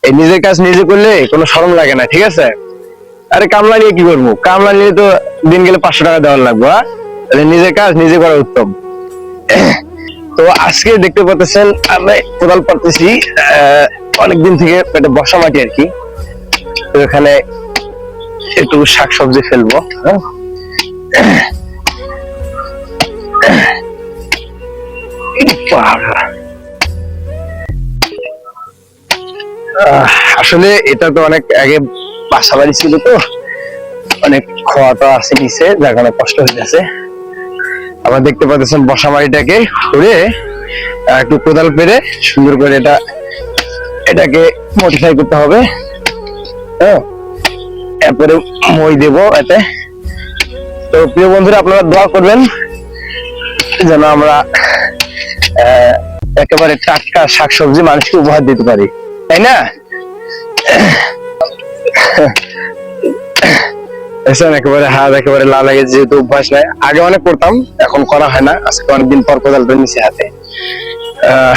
এই নিজের কাজ নিজে করলে কোনো শরম লাগে না, ঠিক আছে? আরে কামলা নিয়ে কি করবো? কামলা নিয়ে তো দিন গেলে 500 টাকা দেওয়ার লাগবে। তাহলে নিজের কাজ নিজে করা উত্তম। তো আজকে দেখতে পাচ্ছেন আমরা কোদাল পারতেছি অনেকদিন থেকে, একটা বসা মাটি আর কি। তো এখানে একটু শাকসবজি ফেলবো। আসলে এটা তো অনেক আগে বাসা বাড়ি ছিল, তো অনেক খোয়াটা আছে নিচে, যার কারণে কষ্ট হয়ে গেছে। আবার দেখতে পাচ্ছেন বসা মাটিটাকে ঘুরে একটু কোদাল পেরে সুন্দর করে এটাকে মডিফাই করতে হবে। হ্যাঁ, এরপরে মই দেবো এতে। তো প্রিয় বন্ধুরা, আপনারা দোয়া করবেন যেন আমরা একেবারে টাটকা শাকসবজি মানুষকে উপহার দিতে পারি, তাই না? একেবারে হাত একেবারে লাল লাগে, যেহেতু অভ্যাস নাই। আগে অনেক করতাম, এখন করা হয় না। আজকে অনেকদিন পর কোদালটা নিচে হাতে। আহ